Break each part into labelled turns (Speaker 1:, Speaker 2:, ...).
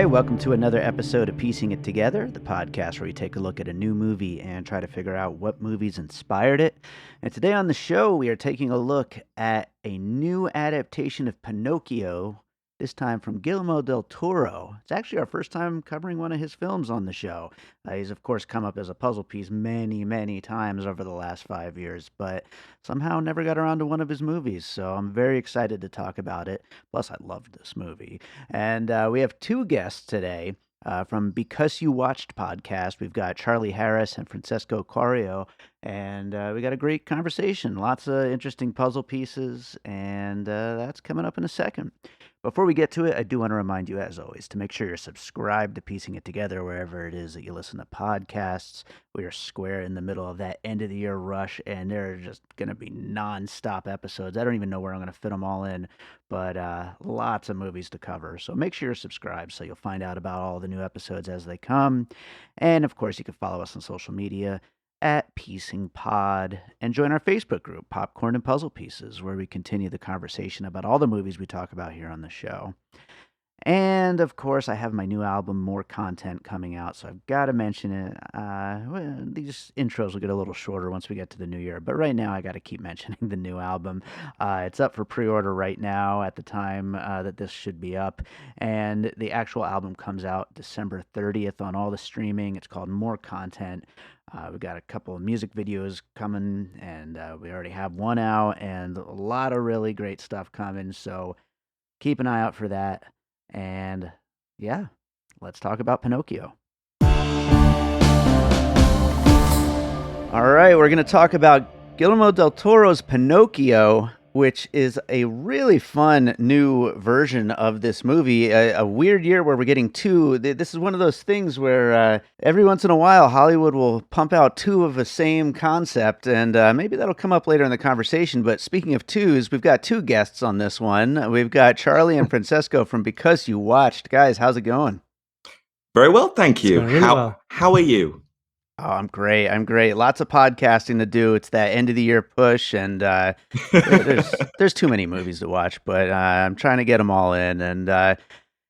Speaker 1: Hi, welcome to another episode of Piecing It Together, the podcast where we take a look at a new movie and try to figure out what movies inspired it. And today on the show, we are taking a look at a new adaptation of Pinocchio, this time from Guillermo del Toro. It's actually our first time covering one of his films on the show. He's, of course, come up as a puzzle piece many times over the last 5 years, but somehow never got around to one of his movies, so I'm very excited to talk about it. Plus, I loved this movie. And we have two guests today from Because You Watched podcast. We've got Charlie Harris and Francesco Quario, and we got a great conversation. Lots of interesting puzzle pieces, and that's coming up in a second. Before we get to it, I do want to remind you, as always, to make sure you're subscribed to Piecing It Together wherever it is that you listen to podcasts. We are square in the middle of that end-of-the-year rush, and there are just going to be non-stop episodes. I don't even know where I'm going to fit them all in, but lots of movies to cover. So make sure you're subscribed so you'll find out about all the new episodes as they come. And, of course, you can follow us on social media at Piecing Pod, and join our Facebook group, Popcorn and Puzzle Pieces, where we continue the conversation about all the movies we talk about here on the show. And, of course, I have my new album, More Content, coming out, so I've got to mention it. Well, these intros will get a little shorter once we get to the new year, but right now I got to keep mentioning the new album. It's up for pre-order right now at the time that this should be up, and the actual album comes out December 30th on all the streaming. It's called More Content. We've got a couple of music videos coming, and we already have one out, and a lot of really great stuff coming, so keep an eye out for that. And yeah, let's talk about Pinocchio. All right, we're going to talk about Guillermo del Toro's Pinocchio, which is a really fun new version of this movie. A weird year where we're getting two. This is one of those things where every once in a while Hollywood will pump out two of the same concept, and maybe that'll come up later in the conversation. But speaking of twos, we've got two guests on this one. We've got Charlie and Francesco from Because You Watched. Guys, how's it going?
Speaker 2: Very well, thank you.
Speaker 3: Really well.
Speaker 2: How are you?
Speaker 1: Oh, I'm great. Lots of podcasting to do. It's that end of the year push, and there's too many movies to watch, but I'm trying to get them all in, and at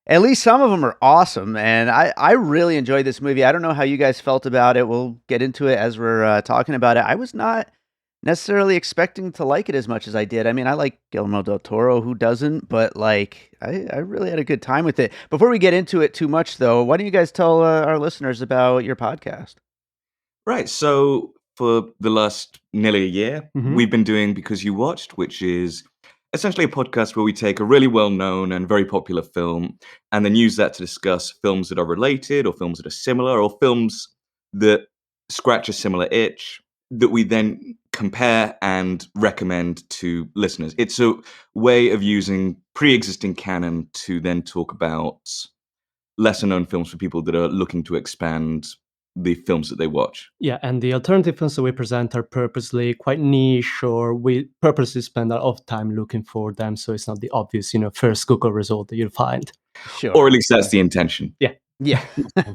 Speaker 1: least some of them are awesome, and I really enjoyed this movie. I don't know how you guys felt about it. We'll get into it as we're talking about it. I was not necessarily expecting to like it as much as I did. I mean, I like Guillermo del Toro, who doesn't, but like I really had a good time with it. Before we get into it too much, though, why don't you guys tell our listeners about your podcast?
Speaker 2: Right, so for the last nearly a year, we've been doing Because You Watched, which is essentially a podcast where we take a really well-known and very popular film and then use that to discuss films that are related or films that are similar or films that scratch a similar itch that we then compare and recommend to listeners. It's a way of using pre-existing canon to then talk about lesser-known films for people that are looking to expand the films that they watch.
Speaker 3: Yeah, and the alternative films that we present are purposely quite niche, or we purposely spend a lot of time looking for them, so it's not the obvious, first Google result that you'll find.
Speaker 1: Sure.
Speaker 2: Or at least that's the intention.
Speaker 1: Yeah,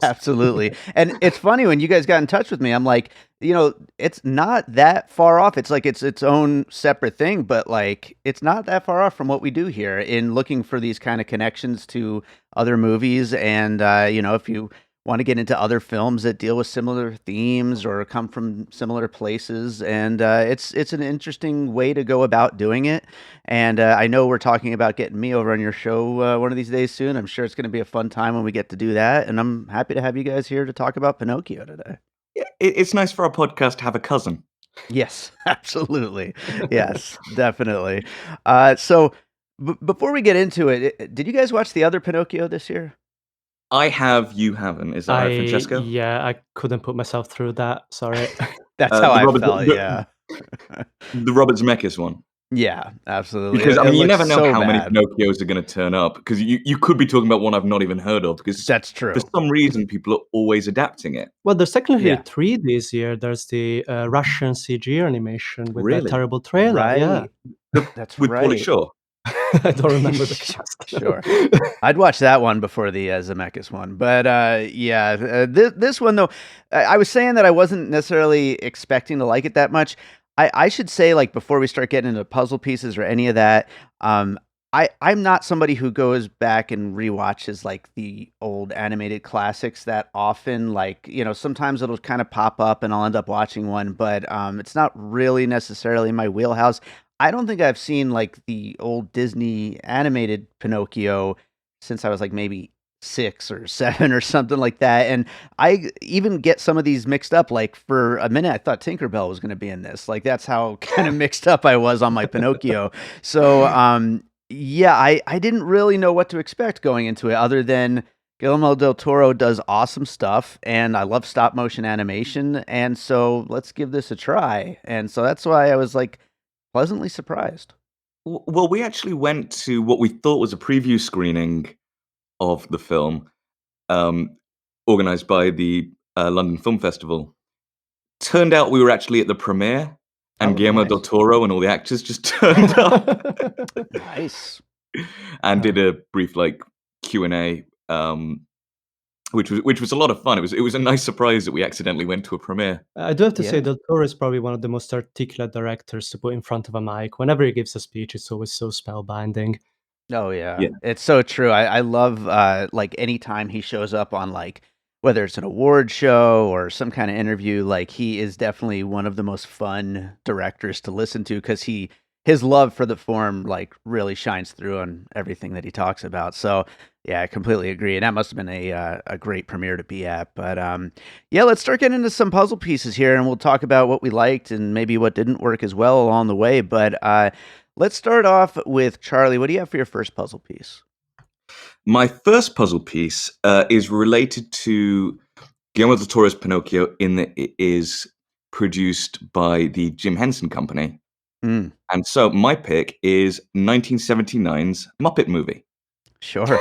Speaker 1: absolutely. And it's funny, when you guys got in touch with me, I'm like, it's not that far off. It's like it's its own separate thing, but like it's not that far off from what we do here in looking for these kind of connections to other movies. And, if you want to get into other films that deal with similar themes or come from similar places, and it's an interesting way to go about doing it. And I know we're talking about getting me over on your show one of these days soon. I'm sure it's going to be a fun time when we get to do that, and I'm happy to have you guys here to talk about Pinocchio today.
Speaker 2: Yeah, it's nice for our podcast to have a cousin.
Speaker 1: Yes, absolutely. Yes, definitely. So before we get into it, did you guys watch the other Pinocchio this year?
Speaker 2: I have, you haven't. Is that right, Francesco?
Speaker 3: Yeah, I couldn't put myself through that. Sorry.
Speaker 1: That's how I felt, yeah.
Speaker 2: The Robert Zemeckis one.
Speaker 1: Yeah, absolutely.
Speaker 2: Because, you never know
Speaker 1: so
Speaker 2: how many
Speaker 1: bad.
Speaker 2: Pinocchios are going to turn up, because you could be talking about one I've not even heard of, because
Speaker 1: That's true.
Speaker 2: for some reason people are always adapting it.
Speaker 3: Well, there's technically
Speaker 1: Yeah.
Speaker 3: 3 this year. There's the Russian CG animation with
Speaker 2: Really?
Speaker 3: that terrible trailer.
Speaker 1: Right.
Speaker 3: Yeah.
Speaker 1: That's
Speaker 2: With
Speaker 1: right.
Speaker 2: Pauly Shore.
Speaker 3: I don't remember the cast.
Speaker 1: Sure. I'd watch that one before the Zemeckis one. But this one, though, I was saying that I wasn't necessarily expecting to like it that much. I should say, like, before we start getting into puzzle pieces or any of that, I'm not somebody who goes back and rewatches like the old animated classics that often. Like, sometimes it'll kind of pop up and I'll end up watching one, but it's not really necessarily my wheelhouse. I don't think I've seen like the old Disney animated Pinocchio since I was like maybe 6 or 7 or something like that. And I even get some of these mixed up. Like for a minute, I thought Tinkerbell was going to be in this. Like that's how kind of mixed up I was on my Pinocchio. So, yeah, I didn't really know what to expect going into it other than Guillermo del Toro does awesome stuff and I love stop motion animation, and so let's give this a try. And so that's why I was like pleasantly surprised.
Speaker 2: Well, we actually went to what we thought was a preview screening of the film, um, organized by the London Film Festival. Turned out we were actually at the premiere, and
Speaker 1: Oh,
Speaker 2: Guillermo
Speaker 1: nice.
Speaker 2: del Toro and all the actors just turned up
Speaker 1: Nice.
Speaker 2: and did a brief like Q&A, which was a lot of fun. It was a nice surprise that we accidentally went to a premiere.
Speaker 3: I do have to say,
Speaker 1: Yeah.
Speaker 3: Del Toro is probably one of the most articulate directors to put in front of a mic. Whenever he gives a speech, it's always so spellbinding.
Speaker 1: Oh yeah,
Speaker 2: Yeah.
Speaker 1: it's so true. I love like anytime he shows up on like whether it's an award show or some kind of interview, like he is definitely one of the most fun directors to listen to because his love for the form like really shines through on everything that he talks about. So yeah, I completely agree, and that must have been a great premiere to be at. But yeah, let's start getting into some puzzle pieces here, and we'll talk about what we liked and maybe what didn't work as well along the way. But let's start off with Charlie. What do you have for your first puzzle piece?
Speaker 2: My first puzzle piece is related to Guillermo del Toro's Pinocchio in that it is produced by the Jim Henson Company.
Speaker 1: Mm,
Speaker 2: And so my pick is 1979's Muppet Movie.
Speaker 1: sure.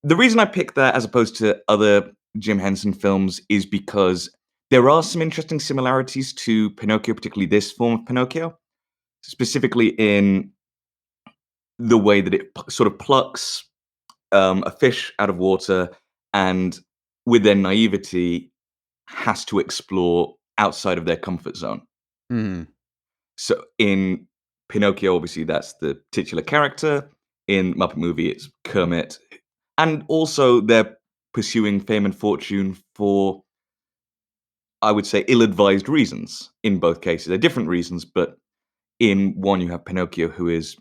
Speaker 2: The reason I picked that as opposed to other Jim Henson films is because there are some interesting similarities to Pinocchio, particularly this form of Pinocchio, specifically in the way that it sort of plucks a fish out of water and, with their naivety, has to explore outside of their comfort zone.
Speaker 1: Mm,
Speaker 2: So in Pinocchio, obviously, that's the titular character. In Muppet Movie, it's Kermit. And also, they're pursuing fame and fortune for, I would say, ill-advised reasons in both cases. They're different reasons, but in one, you have Pinocchio, who is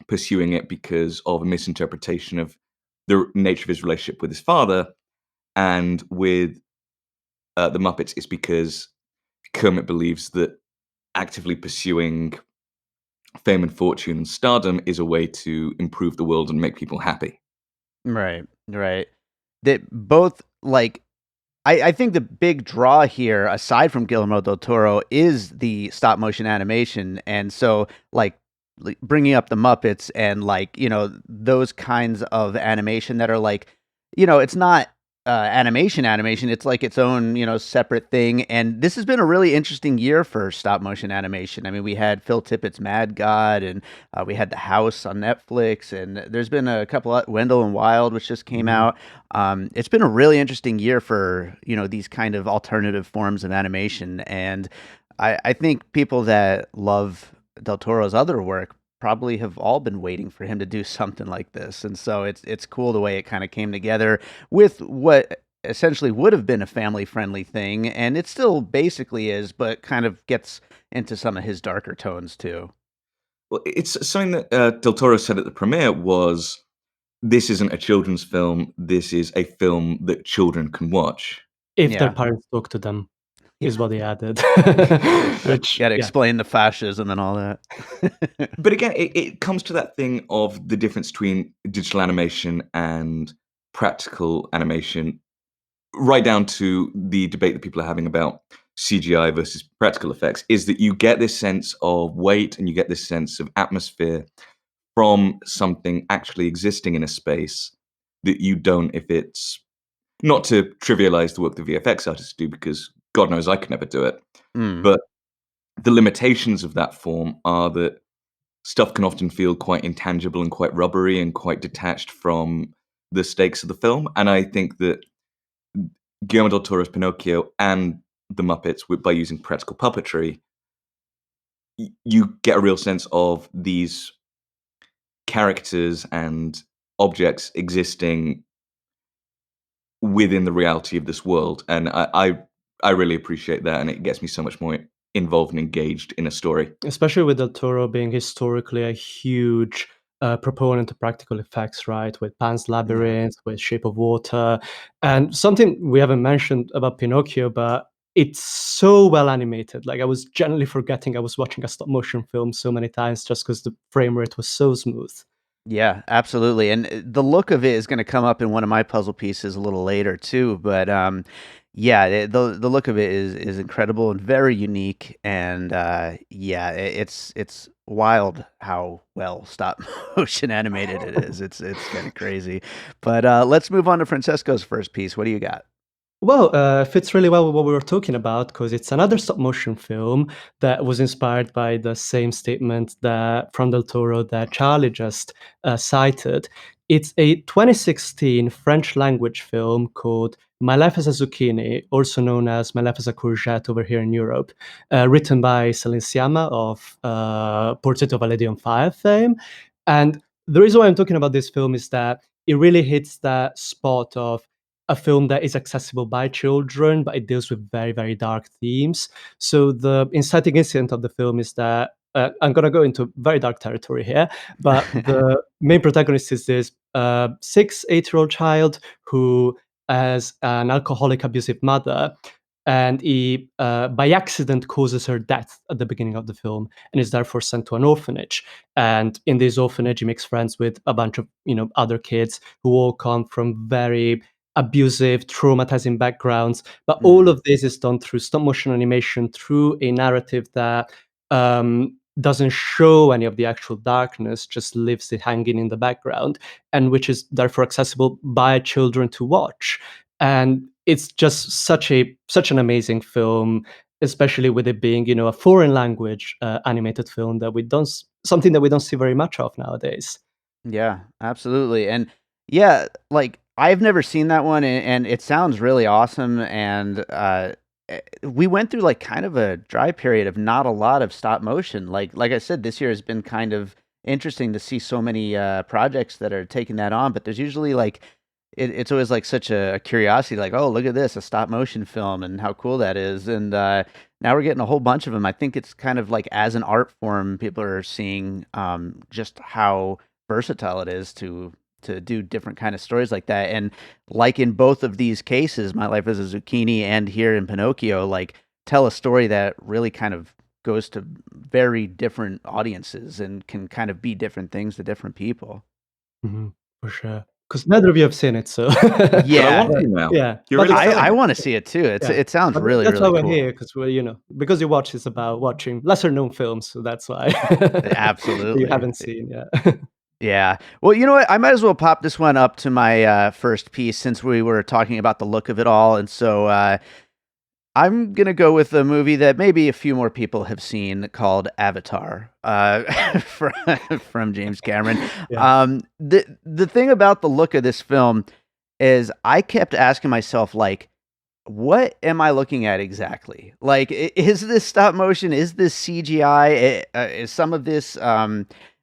Speaker 2: pursuing it because of a misinterpretation of the nature of his relationship with his father. And with the Muppets, it's because Kermit believes that actively pursuing fame and fortune and stardom is a way to improve the world and make people happy.
Speaker 1: right, right. That both like I think the big draw here, aside from Guillermo del Toro, is the stop motion animation, and so like bringing up the Muppets and like those kinds of animation that are like it's not animation, it's like its own separate thing. And this has been a really interesting year for stop motion animation. I mean, we had Phil Tippett's Mad God, and we had The House on Netflix, and there's been a couple of Wendell and Wild, which just came out. It's been a really interesting year for these kind of alternative forms of animation, and I think people that love Del Toro's other work probably have all been waiting for him to do something like this. And so it's cool the way it kind of came together with what essentially would have been a family friendly thing, and it still basically is, but kind of gets into some of his darker tones too.
Speaker 2: Well, it's something that Del Toro said at the premiere was, this isn't a children's film, this is a film that children can watch.
Speaker 3: If their
Speaker 1: Yeah.
Speaker 3: parents talk to them, is what he added. Which,
Speaker 1: Got to
Speaker 3: yeah.
Speaker 1: explain the fascism and all that.
Speaker 2: But again, it comes to that thing of the difference between digital animation and practical animation, right down to the debate that people are having about CGI versus practical effects, is that you get this sense of weight and you get this sense of atmosphere from something actually existing in a space that you don't if it's, not to trivialize the work the VFX artists do, because God knows I could never do it.
Speaker 1: Mm,
Speaker 2: But the limitations of that form are that stuff can often feel quite intangible and quite rubbery and quite detached from the stakes of the film. And I think that Guillermo del Toro's Pinocchio and the Muppets, by using practical puppetry, you get a real sense of these characters and objects existing within the reality of this world. And I really appreciate that, and it gets me so much more involved and engaged in a story.
Speaker 3: Especially with Del Toro being historically a huge proponent of practical effects, right? With Pan's Labyrinth, with Shape of Water, and something we haven't mentioned about Pinocchio, but it's so well animated. Like, I was generally forgetting I was watching a stop motion film so many times just because the frame rate was so smooth.
Speaker 1: Yeah, absolutely. And the look of it is going to come up in one of my puzzle pieces a little later too. But yeah, the look of it is incredible and very unique. And yeah, it's wild how well stop motion animated it is. It's kind of crazy. But let's move on to Francesco's first piece. What do you got?
Speaker 3: Well, fits really well with what we were talking about because it's another stop motion film that was inspired by the same statement that from Del Toro that Charlie just cited. It's a 2016 French language film called My Life as a Zucchini, also known as My Life as a Courgette over here in Europe, written by Céline Sciamma of Portrait of a Lady on Fire fame. And the reason why I'm talking about this film is that it really hits that spot of a film that is accessible by children, but it deals with very, very dark themes. So the inciting incident of the film is that I'm going to go into very dark territory here, but the main protagonist is this 8-year-old child who has an alcoholic, abusive mother, and he, by accident, causes her death at the beginning of the film, and is therefore sent to an orphanage. And in this orphanage, he makes friends with a bunch of other kids who all come from very abusive, traumatizing backgrounds. But all of this is done through stop motion animation, through a narrative that doesn't show any of the actual darkness, just leaves it hanging in the background, and which is therefore accessible by children to watch. And it's just such an amazing film, especially with it being a foreign language animated film something that we don't see very much of nowadays.
Speaker 1: Yeah, absolutely. And yeah, like I've never seen that one, and it sounds really awesome. And we went through like kind of a dry period of not a lot of stop motion. Like I said, this year has been kind of interesting to see so many projects that are taking that on. But there's usually like it's always like such a curiosity, like, oh, look at this, a stop motion film, and how cool that is. And now we're getting a whole bunch of them. I think it's kind of like as an art form, people are seeing just how versatile it is to do different kind of stories like that. And like in both of these cases, My Life as a Zucchini and here in Pinocchio, like tell a story that really kind of goes to very different audiences and can kind of be different things to different people.
Speaker 3: For sure. Because neither of you have seen it, so
Speaker 1: Yeah.
Speaker 2: I want to now.
Speaker 3: yeah.
Speaker 2: You're really selling
Speaker 1: I
Speaker 2: it.
Speaker 1: want to see it too. It sounds
Speaker 3: But
Speaker 1: really,
Speaker 3: that's
Speaker 1: really
Speaker 3: why
Speaker 1: cool.
Speaker 3: we're here, because because you watch is about watching lesser known films, so that's why.
Speaker 1: Absolutely.
Speaker 3: You haven't seen, yeah.
Speaker 1: Yeah. Well, you know what? I might as well pop this one up to my first piece since we were talking about the look of it all. And so I'm going to go with a movie that maybe a few more people have seen called Avatar from James Cameron.
Speaker 3: Yeah.
Speaker 1: The thing about the look of this film is I kept asking myself, like, what am I looking at exactly? Like, is this stop motion? Is this CGI? Is some of this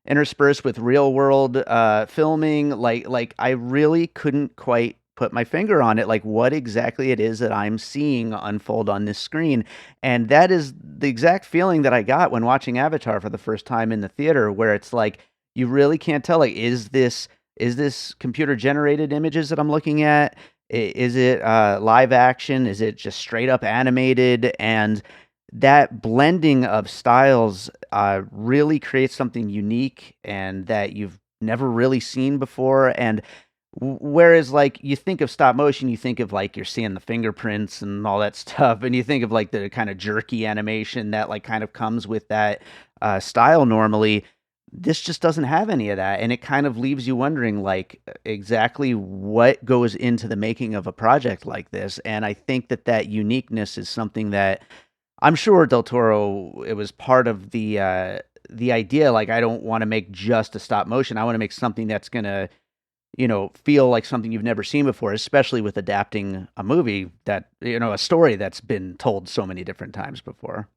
Speaker 1: interspersed with real world filming? Like I really couldn't quite put my finger on it, like what exactly it is that I'm seeing unfold on this screen. And that is the exact feeling that I got when watching Avatar for the first time in the theater, where it's like you really can't tell, like, is this computer generated images that I'm looking at? Is it live action? Is it just straight up animated? And that blending of styles really creates something unique and that you've never really seen before. And whereas, like, you think of stop motion, you think of like you're seeing the fingerprints and all that stuff, and you think of like the kind of jerky animation that like kind of comes with that style normally. This just doesn't have any of that, and it kind of leaves you wondering, like, exactly what goes into the making of a project like this. And I think that uniqueness is something that I'm sure Del Toro, it was part of the idea. Like, I don't want to make just a stop motion. I want to make something that's gonna, feel like something you've never seen before, especially with adapting a movie that, a story that's been told so many different times before.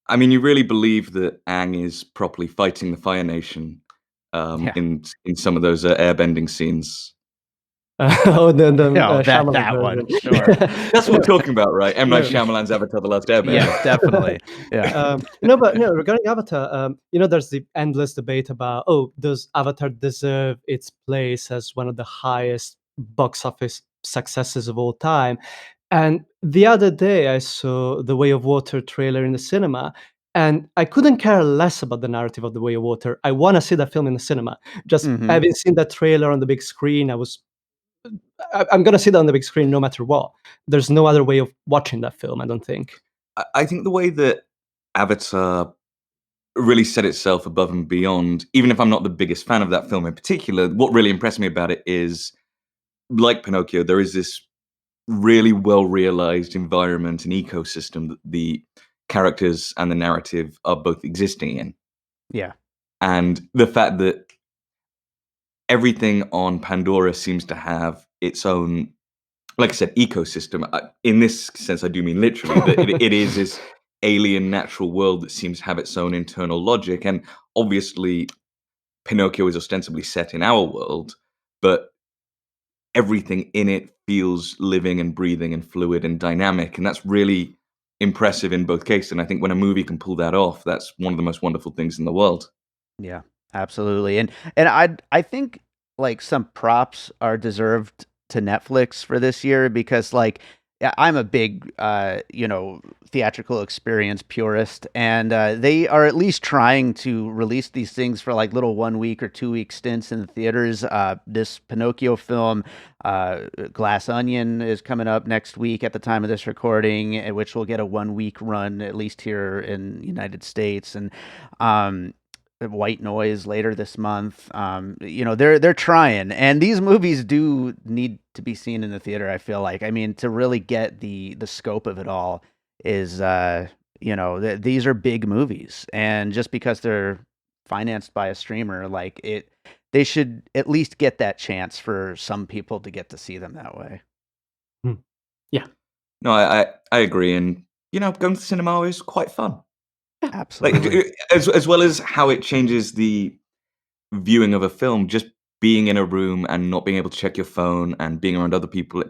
Speaker 2: I mean, you really believe that Aang is properly fighting the Fire Nation
Speaker 1: Yeah.
Speaker 2: in some of those airbending scenes.
Speaker 3: Oh, the
Speaker 1: Oh,
Speaker 3: Shyamalan
Speaker 1: that
Speaker 3: version.
Speaker 1: one, sure.
Speaker 2: That's what we're talking about, right? M. Night
Speaker 3: Yeah.
Speaker 2: Shyamalan's Avatar: The Last Airbender.
Speaker 1: Yes, definitely. Yeah.
Speaker 3: No, but no, regarding Avatar, there's the endless debate about, does Avatar deserve its place as one of the highest box office successes of all time? And the other day, I saw the Way of Water trailer in the cinema, and I couldn't care less about the narrative of the Way of Water. I want to see that film in the cinema. Just
Speaker 1: Mhm.
Speaker 3: having seen that trailer on the big screen, I'm going to see that on the big screen no matter what. There's no other way of watching that film, I don't think.
Speaker 2: I think the way that Avatar really set itself above and beyond, even if I'm not the biggest fan of that film in particular, what really impressed me about it is, like Pinocchio, there is this really well-realized environment and ecosystem that the characters and the narrative are both existing in.
Speaker 1: Yeah.
Speaker 2: And the fact that everything on Pandora seems to have its own, like I said, ecosystem. In this sense, I do mean literally, that it is this alien natural world that seems to have its own internal logic. And obviously, Pinocchio is ostensibly set in our world, but everything in it feels living and breathing and fluid and dynamic. And that's really impressive in both cases. And I think when a movie can pull that off, that's one of the most wonderful things in the world.
Speaker 1: Yeah, absolutely. And I think like some props are deserved to Netflix for this year because like I'm a big theatrical experience purist, and they are at least trying to release these things for like little 1 week or 2 week stints in the theaters. This Pinocchio film, Glass Onion, is coming up next week at the time of this recording, which will get a 1 week run at least here in the United States, and White Noise later this month. They're trying, and these movies do need to be seen in the theater. I feel like, I mean, to really get the scope of it all is, these are big movies, and just because they're financed by a streamer, like they should at least get that chance for some people to get to see them that way.
Speaker 3: Yeah.
Speaker 2: No, I agree. And, going to the cinema is quite fun.
Speaker 1: Absolutely.
Speaker 2: Like, as well as how it changes the viewing of a film, just being in a room and not being able to check your phone and being around other people,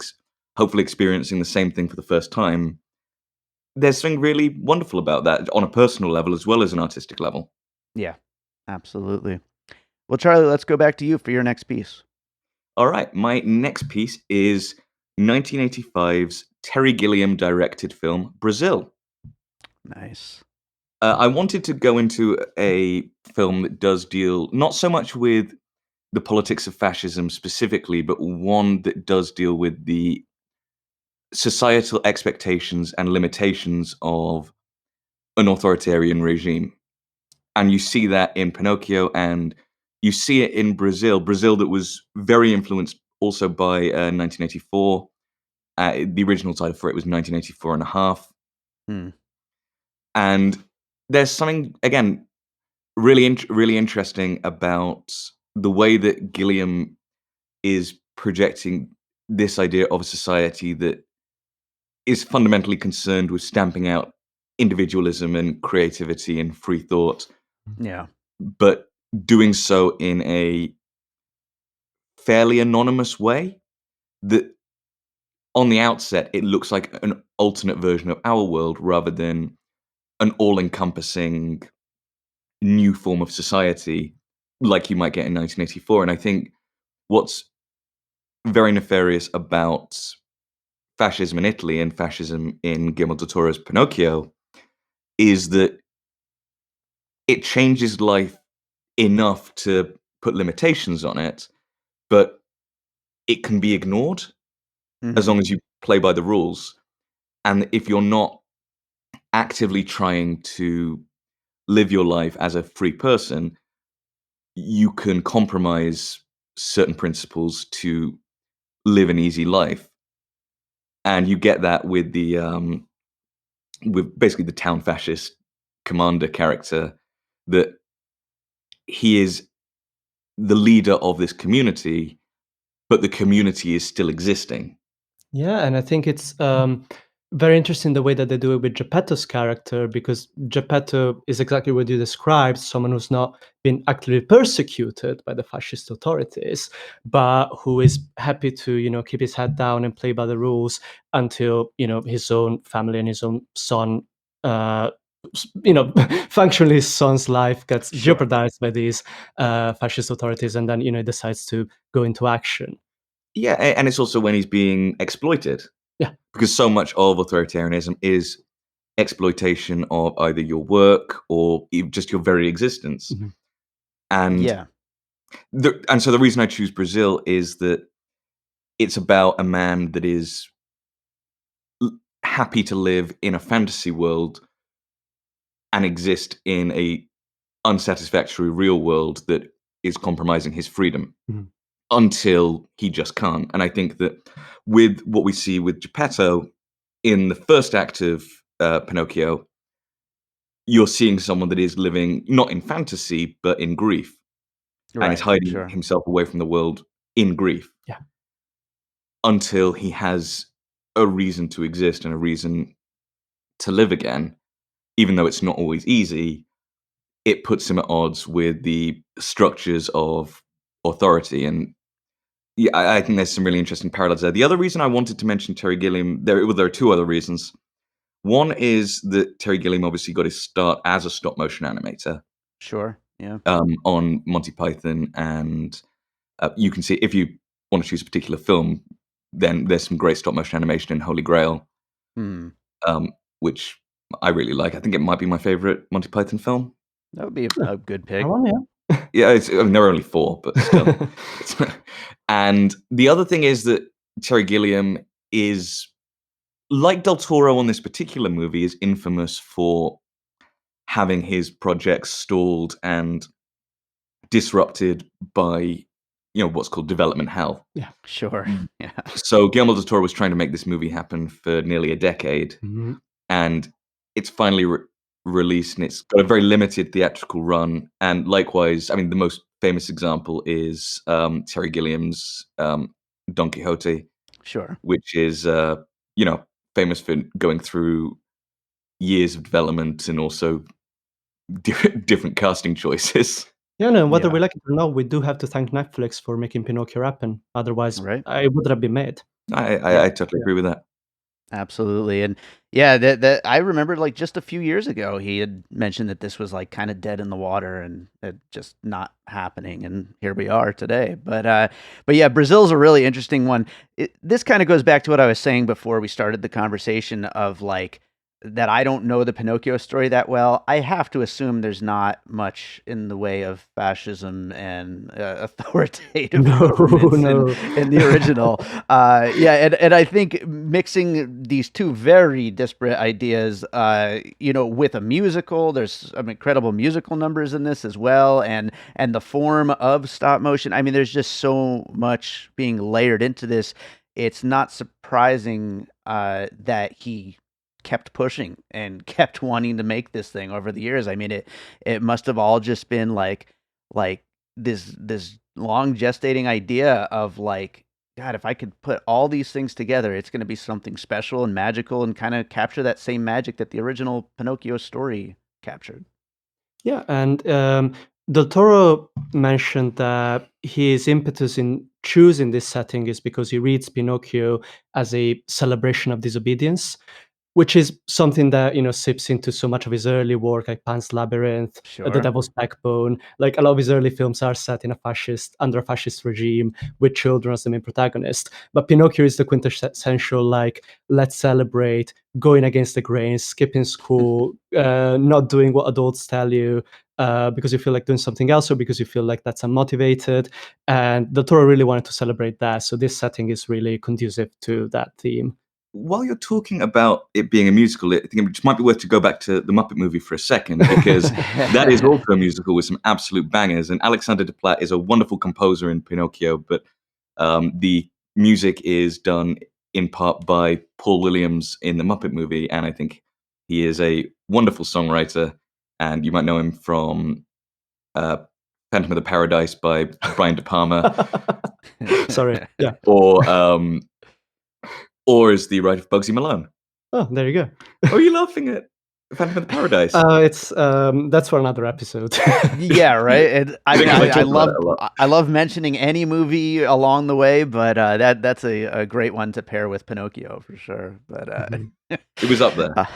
Speaker 2: hopefully experiencing the same thing for the first time. There's something really wonderful about that on a personal level as well as an artistic level.
Speaker 1: Yeah, absolutely. Well, Charlie, let's go back to you for your next piece.
Speaker 2: All right, my next piece is 1985's Terry Gilliam directed film, Brazil.
Speaker 1: Nice.
Speaker 2: I wanted to go into a film that does deal not so much with the politics of fascism specifically, but one that does deal with the societal expectations and limitations of an authoritarian regime. And you see that in Pinocchio, and you see it in Brazil that was very influenced also by 1984. The original title for it was 1984 and a half. And there's something, again, really interesting about the way that Gilliam is projecting this idea of a society that is fundamentally concerned with stamping out individualism and creativity and free thought.
Speaker 1: Yeah.
Speaker 2: But doing so in a fairly anonymous way that on the outset it looks like an alternate version of our world rather than an all-encompassing new form of society like you might get in 1984. And I think what's very nefarious about fascism in Italy and fascism in Guillermo del Toro's Pinocchio is that it changes life enough to put limitations on it, but it can be ignored as long as you play by the rules. And if you're not actively trying to live your life as a free person, you can compromise certain principles to live an easy life. And you get that with with basically the town fascist commander character, that he is the leader of this community, but the community is still existing.
Speaker 3: Yeah, and I think it's very interesting the way that they do it with Geppetto's character, because Geppetto is exactly what you described, someone who's not been actively persecuted by the fascist authorities, but who is happy to, keep his head down and play by the rules until, his own family and his own son, functionally his son's life gets jeopardized by these fascist authorities, and then, he decides to go into action.
Speaker 2: Yeah, and it's also when he's being exploited.
Speaker 3: Yeah.
Speaker 2: Because so much of authoritarianism is exploitation of either your work or just your very existence.
Speaker 3: Mhm.
Speaker 2: And
Speaker 1: Yeah.
Speaker 2: so the reason I choose Brazil is that it's about a man that is happy to live in a fantasy world and exist in a unsatisfactory real world that is compromising his freedom.
Speaker 3: Mhm.
Speaker 2: Until he just can't. And I think that with what we see with Geppetto in the first act of Pinocchio, you're seeing someone that is living not in fantasy, but in grief. And is hiding himself away from the world in grief.
Speaker 3: Yeah.
Speaker 2: Until he has a reason to exist and a reason to live again. Even though it's not always easy, it puts him at odds with the structures of authority. And yeah, I think there's some really interesting parallels there. The other reason I wanted to mention Terry Gilliam, there are two other reasons. One is that Terry Gilliam obviously got his start as a stop motion animator.
Speaker 1: Sure. Yeah.
Speaker 2: On Monty Python, and you can see, if you want to choose a particular film, then there's some great stop motion animation in Holy Grail, which I really like. I think it might be my favorite Monty Python film.
Speaker 1: That would be a good pick.
Speaker 2: Yeah, there are only 4, but still. And the other thing is that Terry Gilliam is, like Del Toro on this particular movie, is infamous for having his projects stalled and disrupted by, what's called development hell.
Speaker 3: Yeah,
Speaker 1: sure. Yeah.
Speaker 2: So Guillermo del Toro was trying to make this movie happen for nearly a decade, and it's finally released, and it's got a very limited theatrical run. And likewise, I mean, the most famous example is Terry Gilliam's Don Quixote,
Speaker 1: sure,
Speaker 2: which is famous for going through years of development and also different casting choices.
Speaker 3: Yeah, no, whether we like it or not, we do have to thank Netflix for making Pinocchio happen. Otherwise, it wouldn't have been made.
Speaker 2: I totally agree with that.
Speaker 1: Absolutely. And yeah, that I remember, like, just a few years ago, he had mentioned that this was like kind of dead in the water and it just not happening. And here we are today. But yeah, Brazil's a really interesting one. This kind of goes back to what I was saying before we started the conversation of, like, that I don't know the Pinocchio story that well. I have to assume there's not much in the way of fascism and authoritative governments in the original. And I think mixing these two very disparate ideas, with a musical, there's some incredible musical numbers in this as well, and the form of stop motion. I mean, there's just so much being layered into this. It's not surprising that he kept pushing and kept wanting to make this thing over the years. I mean, it must have all just been like this long gestating idea of, like, God, if I could put all these things together, it's going to be something special and magical and kind of capture that same magic that the original Pinocchio story captured.
Speaker 3: Yeah, and Del Toro mentioned that his impetus in choosing this setting is because he reads Pinocchio as a celebration of disobedience, which is something that, seeps into so much of his early work, like Pan's Labyrinth, The Devil's Backbone. Like, a lot of his early films are set in under a fascist regime with children as the main protagonist. But Pinocchio is the quintessential, like, let's celebrate, going against the grain, skipping school, not doing what adults tell you, because you feel like doing something else or because you feel like that's unmotivated. And Del Toro really wanted to celebrate that. So this setting is really conducive to that theme.
Speaker 2: While you're talking about it being a musical, I think it just might be worth to go back to the Muppet Movie for a second, because that is also a musical with some absolute bangers. And Alexander Desplat is a wonderful composer in Pinocchio, but the music is done in part by Paul Williams in the Muppet Movie, and I think he is a wonderful songwriter. And you might know him from Phantom of the Paradise by Brian De Palma.
Speaker 3: Sorry, yeah.
Speaker 2: Or as the writer of Bugsy Malone.
Speaker 3: Oh, there you go.
Speaker 2: Are you laughing at Phantom of the Paradise?
Speaker 3: It's that's for another episode.
Speaker 1: Yeah, right. I mean,
Speaker 2: Because I
Speaker 1: I
Speaker 2: talk about it a lot.
Speaker 1: love mentioning any movie along the way, but that's a great one to pair with Pinocchio for sure. But
Speaker 2: It was up there.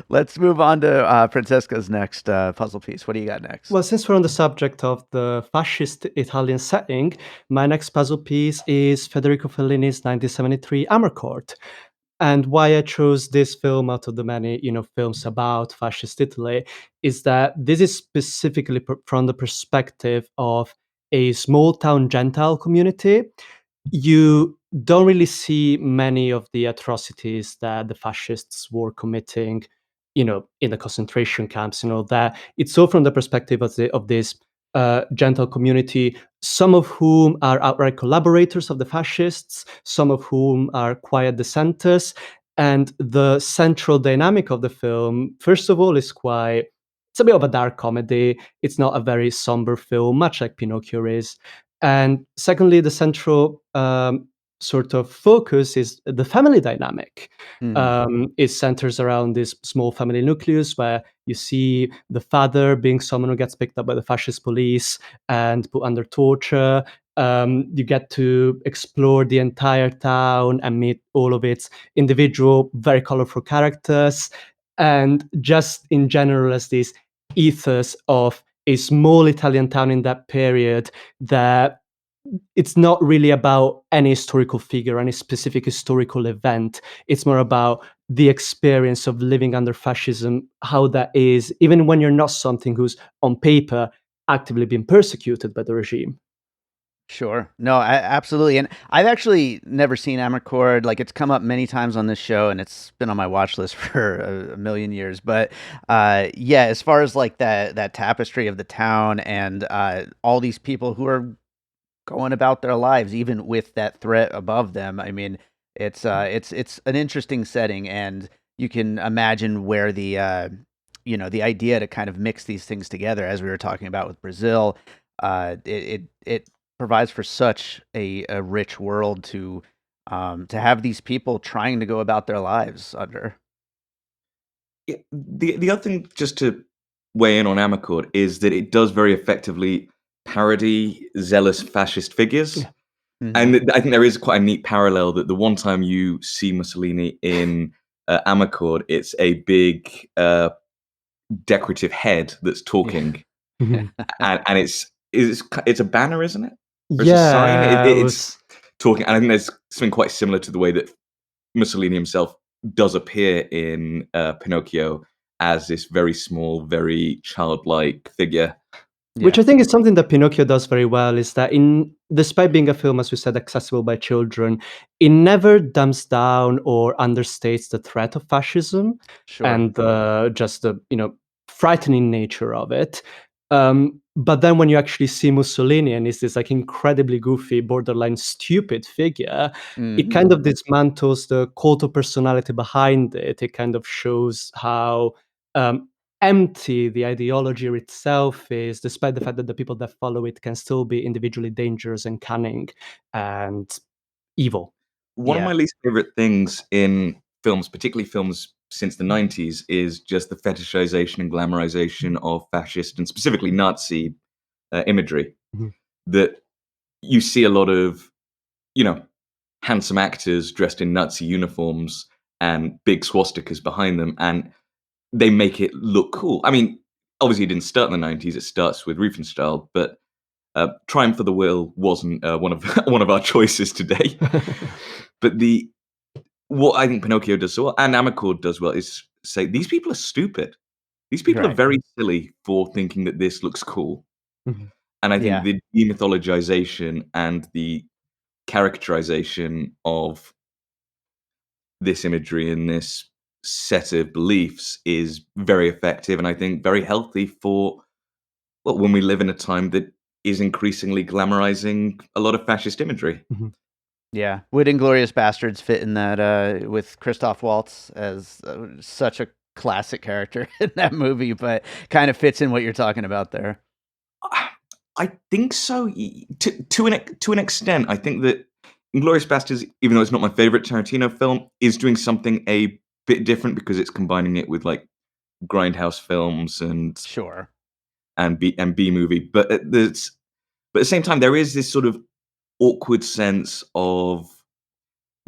Speaker 1: let's move on to Francesca's next puzzle piece. What do you got next?
Speaker 3: Well, since we're on the subject of the fascist Italian setting, my next puzzle piece is Federico Fellini's 1973 Amarcord. And why I chose this film out of the many, films about fascist Italy is that this is specifically from the perspective of a small town Gentile community. You don't really see many of the atrocities that the fascists were committing, in the concentration camps, that it's all from the perspective of this Gentile community, some of whom are outright collaborators of the fascists, some of whom are quiet dissenters. And the central dynamic of the film, first of all, it's a bit of a dark comedy. It's not a very somber film, much like Pinocchio is. And secondly, the central sort of focus is the family dynamic. It centers around this small family nucleus where you see the father being someone who gets picked up by the fascist police and put under torture. You get to explore the entire town and meet all of its individual, very colorful characters. And just in general, as this ethos of a small Italian town in that period, that it's not really about any historical figure, any specific historical event. It's more about the experience of living under fascism, how that is, even when you're not something who's on paper actively being persecuted by the regime.
Speaker 1: Sure. No, absolutely. And I've actually never seen Amarcord. Like, it's come up many times on this show, and it's been on my watch list for a million years. But yeah, as far as like that tapestry of the town and all these people who are going about their lives, even with that threat above them, I mean, it's an interesting setting, and you can imagine where the idea to kind of mix these things together, as we were talking about with Brazil, it provides for such a rich world to have these people trying to go about their lives under.
Speaker 2: Yeah, the other thing, just to weigh in on Amarcord, is that it does very effectively parody zealous fascist figures.
Speaker 3: Yeah.
Speaker 1: Mhm.
Speaker 2: And I think there is quite a neat parallel that the one time you see Mussolini in Amarcord, it's a big decorative head that's talking,
Speaker 3: Mhm.
Speaker 2: and it's a banner, isn't it? Or it's a
Speaker 3: Yeah,
Speaker 2: sign.
Speaker 3: it
Speaker 2: It's talking, and I think there's something quite similar to the way that Mussolini himself does appear in Pinocchio as this very small, very childlike figure.
Speaker 3: Which
Speaker 1: Yeah.
Speaker 3: I think is something that Pinocchio does very well, is that despite being a film, as we said, accessible by children, it never dumps down or understates the threat of fascism
Speaker 1: Sure.
Speaker 3: and just the frightening nature of it. But then when you actually see Mussolini and he's this like incredibly goofy, borderline stupid figure, it
Speaker 1: Mhm.
Speaker 3: kind of dismantles the cult of personality behind it. It kind of shows how um, empty the ideology itself is, despite the fact that the people that follow it can still be individually dangerous and cunning and evil.
Speaker 2: One of
Speaker 1: Yeah.
Speaker 2: my least favorite things in films, particularly films since the 90s, is just the fetishization and glamorization of fascist and specifically Nazi imagery.
Speaker 3: Mhm.
Speaker 2: That you see a lot of, you know, handsome actors dressed in Nazi uniforms and big swastikas behind them, and they make it look cool. I mean, obviously, it didn't start in the 90s. It starts with Riefenstahl, but Triumph of the Will wasn't one of one of our choices today. But what I think Pinocchio does so well, and Amarcord does well, is say these people are stupid. These people are
Speaker 1: Right.
Speaker 2: very silly for thinking that this looks cool.
Speaker 3: Mhm.
Speaker 2: And I think
Speaker 1: Yeah.
Speaker 2: the demythologization and the characterization of this imagery and this set of beliefs is very effective, and I think very healthy for, well, when we live in a time that is increasingly glamorizing a lot of fascist imagery.
Speaker 3: Mhm.
Speaker 1: Yeah. Would Inglorious Bastards fit in that with Christoph Waltz as such a classic character in that movie, but kind of fits in what you're talking about there.
Speaker 2: I think so, to an extent. I think that Inglourious Basterds, even though it's not my favorite Tarantino film, is doing something a bit different because it's combining it with like grindhouse films
Speaker 1: Sure.
Speaker 2: and B movie. But at the same time, there is this sort of awkward sense of,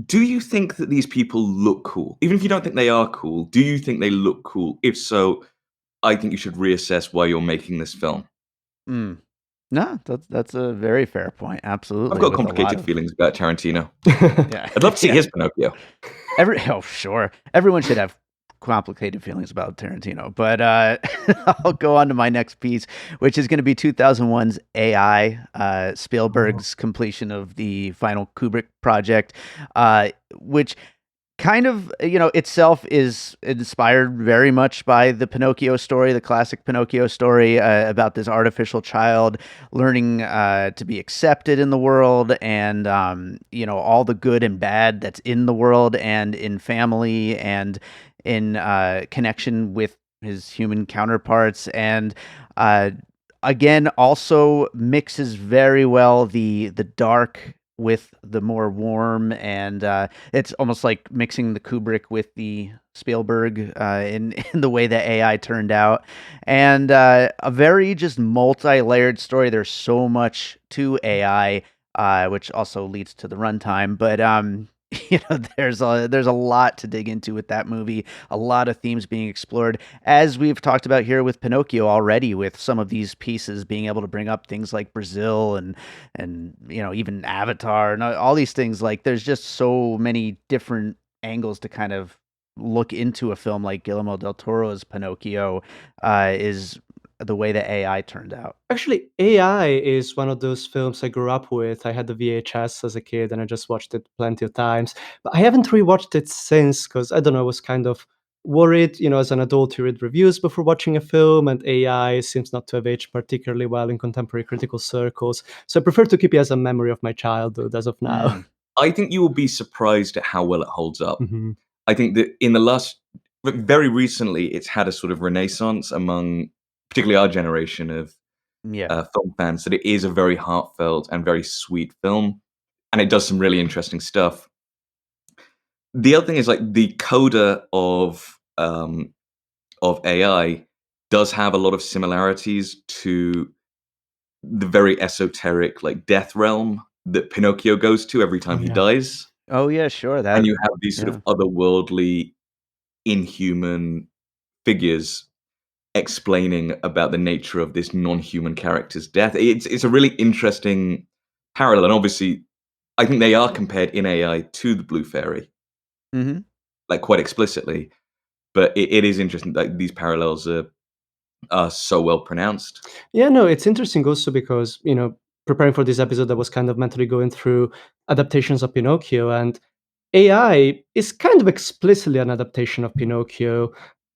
Speaker 2: do you think that these people look cool? Even if you don't think they are cool, do you think they look cool? If so, I think you should reassess why you're making this film.
Speaker 1: Mm. No, that's a very fair point. Absolutely.
Speaker 2: I've got
Speaker 1: with a lot
Speaker 2: complicated
Speaker 1: of
Speaker 2: feelings about Tarantino.
Speaker 1: yeah.
Speaker 2: I'd love to see
Speaker 1: Yeah.
Speaker 2: his Pinocchio.
Speaker 1: Oh, sure. Everyone should have complicated feelings about Tarantino. But I'll go on to my next piece, which is going to be 2001's AI, Spielberg's completion of the final Kubrick project, which kind of, itself is inspired very much by the Pinocchio story, the classic Pinocchio story, about this artificial child learning to be accepted in the world, and all the good and bad that's in the world and in family and in connection with his human counterparts, and again also mixes very well the dark with the more warm, and it's almost like mixing the Kubrick with the Spielberg in the way that AI turned out, and a very just multi-layered story. There's so much to AI, which also leads to the runtime, but there's a lot to dig into with that movie. A lot of themes being explored, as we've talked about here with Pinocchio already, with some of these pieces being able to bring up things like Brazil and even Avatar and all these things. Like, there's just so many different angles to kind of look into a film like Guillermo del Toro's Pinocchio, is the way that AI turned out.
Speaker 3: Actually, AI is one of those films I grew up with. I had the VHS as a kid and I just watched it plenty of times. But I haven't rewatched it since because I don't know, I was kind of worried, as an adult, you read reviews before watching a film, and AI seems not to have aged particularly well in contemporary critical circles. So I prefer to keep it as a memory of my childhood as of now.
Speaker 2: I think you will be surprised at how well it holds up.
Speaker 3: Mhm.
Speaker 2: I think that very recently, it's had a sort of renaissance among particularly our generation of
Speaker 1: Yeah.
Speaker 2: film fans, that it is a very heartfelt and very sweet film, and it does some really interesting stuff. The other thing is, like, the coda of AI does have a lot of similarities to the very esoteric, like, death realm that Pinocchio goes to every time he
Speaker 3: Yeah.
Speaker 2: dies.
Speaker 1: Oh yeah, sure.
Speaker 2: And you have these sort
Speaker 1: yeah.
Speaker 2: of otherworldly, inhuman figures explaining about the nature of this non-human character's death. It's a really interesting parallel, and obviously, I think they are compared in AI to the Blue Fairy,
Speaker 1: Mm-hmm.
Speaker 2: like, quite explicitly. But it is interesting that these parallels are so well pronounced.
Speaker 3: Yeah, no, it's interesting also because, preparing for this episode, I was kind of mentally going through adaptations of Pinocchio, and AI is kind of explicitly an adaptation of Pinocchio,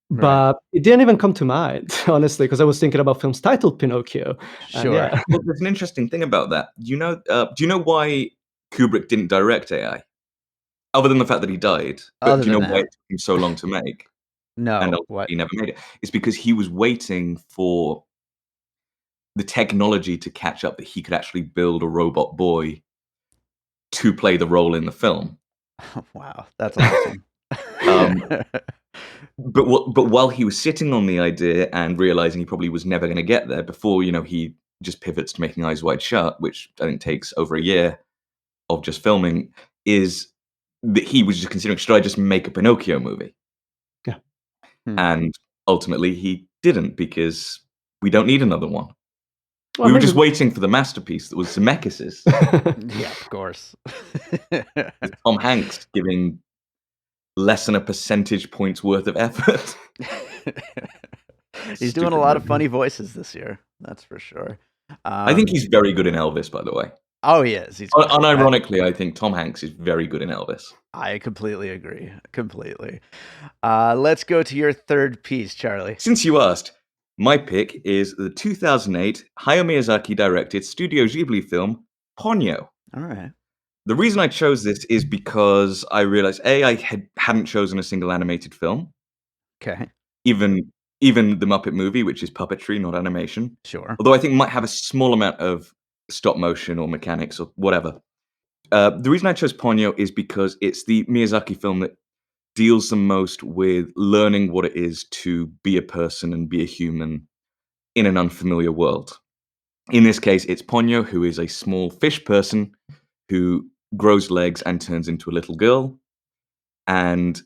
Speaker 1: Right.
Speaker 3: but it didn't even come to mind, honestly, because I was thinking about films titled Pinocchio. And
Speaker 1: Sure.
Speaker 3: yeah.
Speaker 2: Well, there's an interesting thing about that. Do you know why Kubrick didn't direct AI? Other than the fact that he died, but
Speaker 1: Other
Speaker 2: do you know
Speaker 1: than
Speaker 2: why
Speaker 1: that,
Speaker 2: it took him so long to make? And
Speaker 1: no.
Speaker 2: ultimately
Speaker 1: What?
Speaker 2: he never made it. It's because he was waiting for the technology to catch up that he could actually build a robot boy to play the role in the film.
Speaker 1: Wow, that's awesome.
Speaker 2: But while he was sitting on the idea and realizing he probably was never going to get there, before he just pivots to making Eyes Wide Shut, which I think takes over a year of just filming, is that he was just considering, should I just make a Pinocchio movie?
Speaker 3: Yeah.
Speaker 2: And ultimately he didn't, because we don't need another one.
Speaker 3: Well,
Speaker 2: We were just
Speaker 3: maybe-
Speaker 2: waiting for the masterpiece that was Zemeckis',
Speaker 1: Yeah, of course.
Speaker 2: with Tom Hanks giving less than a percentage point's worth of effort.
Speaker 1: He's doing a
Speaker 2: Stupid
Speaker 1: lot of
Speaker 2: movie.
Speaker 1: funny voices this year. That's for sure.
Speaker 2: I think he's very good in Elvis, by the way.
Speaker 1: Oh, he is. He's great.
Speaker 2: Unironically, I think Tom Hanks is very good in Elvis.
Speaker 1: I completely agree. Completely. Let's go to your third piece, Charlie.
Speaker 2: Since you asked, my pick is the 2008 Hayao Miyazaki directed Studio Ghibli film Ponyo.
Speaker 1: All right.
Speaker 2: The reason I chose this is because I realized, I hadn't chosen a single animated film,
Speaker 1: Okay.
Speaker 2: even the Muppet Movie, which is puppetry, not animation.
Speaker 1: Sure.
Speaker 2: Although I think might have a small amount of stop motion or mechanics or whatever. The reason I chose Ponyo is because it's the Miyazaki film that deals the most with learning what it is to be a person and be a human in an unfamiliar world. In this case, it's Ponyo, who is a small fish person who grows legs and turns into a little girl and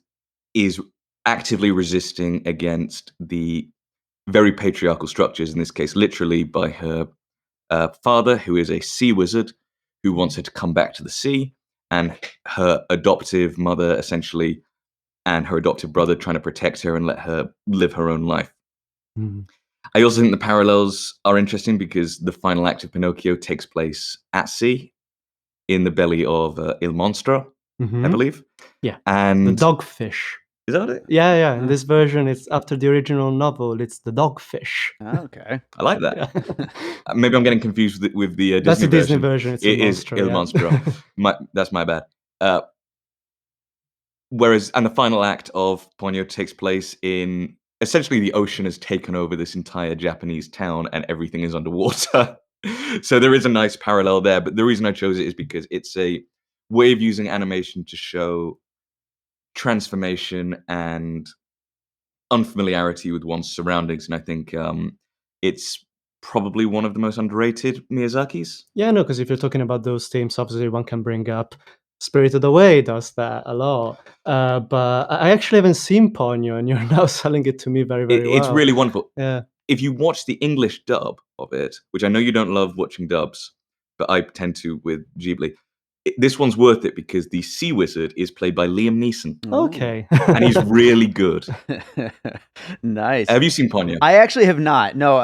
Speaker 2: is actively resisting against the very patriarchal structures, in this case, literally by her father, who is a sea wizard, who wants her to come back to the sea, and her adoptive mother, essentially, and her adoptive brother trying to protect her and let her live her own life.
Speaker 3: Mhm.
Speaker 2: I also think the parallels are interesting because the final act of Pinocchio takes place at sea, in the belly of Il Monstro, I
Speaker 3: Mhm.
Speaker 2: believe.
Speaker 3: Yeah. The
Speaker 2: And
Speaker 3: dogfish.
Speaker 2: is that it?
Speaker 3: Yeah. In
Speaker 1: Ah.
Speaker 3: this version, it's after the original novel. It's the dogfish.
Speaker 1: Okay.
Speaker 2: I like that.
Speaker 3: Yeah.
Speaker 2: Maybe I'm getting confused with the
Speaker 3: That's
Speaker 2: Disney
Speaker 3: the Disney
Speaker 2: version.
Speaker 3: version. It's
Speaker 2: It
Speaker 3: Il
Speaker 2: is
Speaker 3: Monstro.
Speaker 2: Il
Speaker 3: Yeah.
Speaker 2: Monstro. That's my bad. And the final act of Ponyo takes place in essentially the ocean has taken over this entire Japanese town and everything is underwater. So there is a nice parallel there. But the reason I chose it is because it's a way of using animation to show transformation and unfamiliarity with one's surroundings. And I think it's probably one of the most underrated Miyazaki's.
Speaker 3: Yeah, no, because if you're talking about those themes, obviously one can bring up Spirited Away does that a lot. But I actually haven't seen Ponyo, and you're now selling it to me very, very
Speaker 2: It's
Speaker 3: well.
Speaker 2: really wonderful.
Speaker 3: Yeah.
Speaker 2: If you watch the English dub of it, which I know you don't love watching dubs, but I tend to with Ghibli, this one's worth it because the Sea Wizard is played by Liam Neeson,
Speaker 3: Okay.
Speaker 2: and he's really good.
Speaker 1: Nice.
Speaker 2: Have you seen Ponyo?
Speaker 1: I actually have not. No,